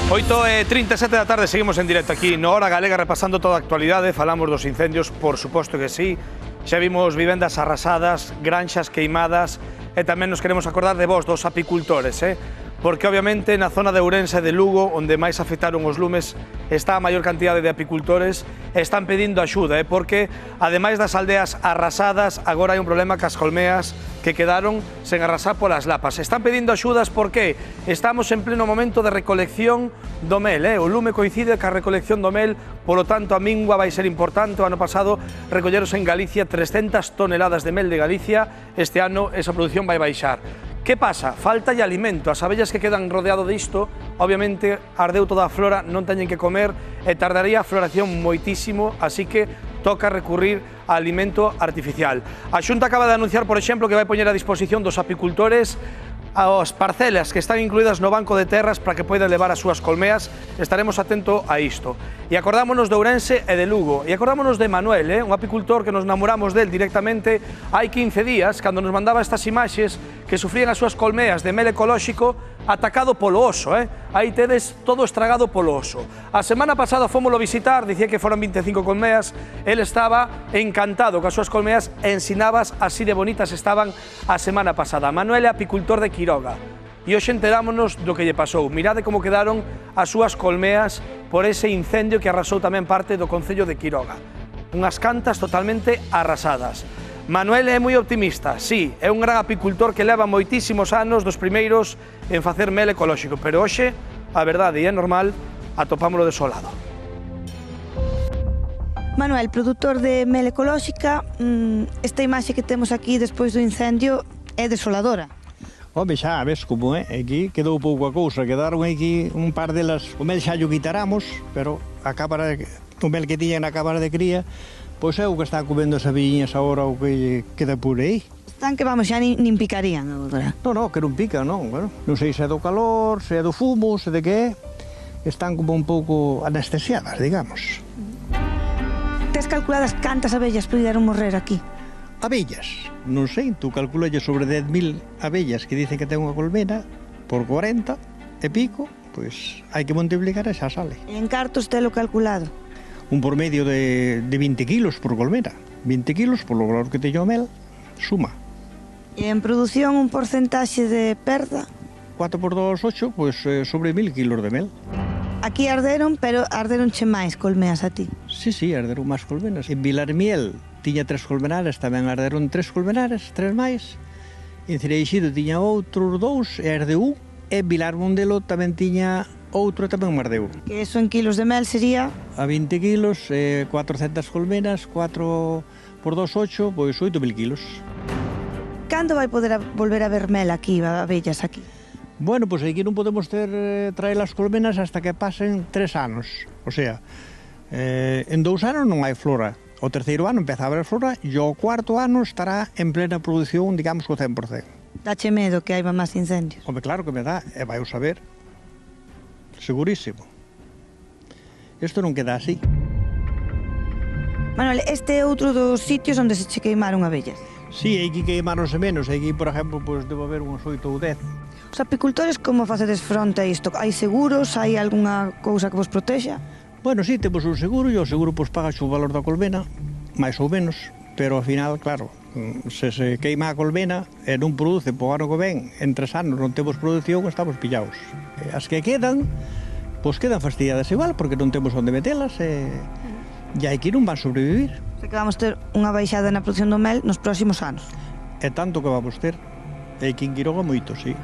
8:37 da tarde, seguimos en directo aquí no Hora Galega repasando toda a actualidade. Falamos dos incendios, por suposto que sí. Xa vimos vivendas arrasadas, granxas queimadas e tamén nos queremos acordar de vos, dos apicultores, porque obviamente na zona de Ourense e de Lugo, onde máis afectaron os lumes, está a maior cantidade de apicultores e están pedindo axuda, porque ademais das aldeas arrasadas, agora hai un problema cas colmeas que quedaron sen arrasar polas lapas. Están pedindo axudas porque estamos en pleno momento de recolección do mel, o lume coincide ca recolección do mel, polo tanto a mingua vai ser importante. O ano pasado recolleros en Galicia 300 toneladas de mel de Galicia, este ano esa produción vai baixar. Que pasa? Falta de alimento. As abellas que quedan rodeado disto, obviamente, ardeu toda a flora, non teñen que comer e tardaría a floración moitísimo, así que toca recurrir a alimento artificial. A Xunta acaba de anunciar, por exemplo, que vai poñer a disposición dos apicultores as parcelas que están incluídas no banco de terras para que poidan levar as súas colmeas. Estaremos atentos a isto. E acordámonos de Ourense e de Lugo. E acordámonos de Manuel, un apicultor que nos namoramos del directamente hai 15 días, cando nos mandaba estas imaxes que sufrían as súas colmeas de mel ecolóxico atacado polo oso. Aí tedes todo estragado polo oso. A semana pasada fómolo visitar, dicía que foron 25 colmeas, el estaba encantado coas súas colmeas e ensinabas así de bonitas estaban a semana pasada. Manuel é apicultor de Quiroga e hoxe enterámonos do que lle pasou. Mirade como quedaron as súas colmeas por ese incendio que arrasou tamén parte do concello de Quiroga. Unhas cantas totalmente arrasadas. Manuel é moi optimista, sí, é un gran apicultor que leva moitísimos anos dos primeiros en facer mel ecolóxico, pero hoxe, a verdade e é normal, atopámolo desolado. Manuel, produtor de mel ecolóxica, esta imaxe que temos aquí despois do incendio é desoladora. Home, xa, ves como é, aquí quedou pouco a cousa, quedaron aquí un par delas, o mel xa o quitaramos, pero a cámara, o mel que tiñan na cámara de cría, pois é o que están comendo as avilliñas agora o que queda por aí. Están que vamos, xa nin picarían agora. Non, que non pican, non, bueno, non sei se é do calor, se é do fumo, se de que é, están como un pouco anestesiadas, digamos. Tes calculadas cantas abellas puderon morrer aquí? Abellas, non sei, tú calculalle sobre 10.000 abellas que dicen que ten unha colmena, por 40 e pico, pois hai que multiplicar e xa sale. En cartos telo calculado? Un por medio de 20 kilos por colmena. 20 kilos, por lo valor que teño o mel, suma. E en produción un porcentaxe de perda? 4 por 2, 8, pois sobre 1.000 kilos de mel. Aquí arderon, pero arderonche máis colmeas a ti? Sí, arderon máis colmenas. En Vilarmiel tiña 3 colmenares, tamén arderon 3 colmenares, 3 máis. En Cereixido tiña outros 2 e ardeu. E Vilar Mondelo tamén tiña outro e tamén mardeu. Que eso en kilos de mel sería? A 20 kilos, 400 colmenas, 4 por 2, 8, pois 8.000 kilos. Cando vai poder volver a ver mel aquí, abellas aquí? Bueno, pois aquí non podemos traer as colmenas hasta que pasen 3 anos. O sea, en 2 anos non hai flora. O terceiro ano empeza a haber flora e o cuarto ano estará en plena produción, digamos, co 100%. Dache medo que haiba máis incendios? Home, claro que me dá, e vai o saber. Segurísimo. Isto non queda así. Manuel, este é outro dos sitios onde se che queimaron abellas? Sí, hai que queimaronse menos. Aquí, por exemplo, pois debo haber uns 8 ou 10. Os apicultores como facedes fronte a isto? Hai seguros? Hai algunha cousa que vos protexa? Bueno, sí, temos un seguro e o seguro pois paga o valor da colmena, máis ou menos, pero ao final, claro, se queima a colmena e non produce po ano que ven, en 3 anos non temos produción, estamos pillados. As que quedan, pois quedan fastidiadas igual, porque non temos onde metelas e hai que non van sobrevivir. O sea que vamos ter unha baixada na produción do mel nos próximos anos. É tanto que vamos ter, e que en Quiroga moito, sí.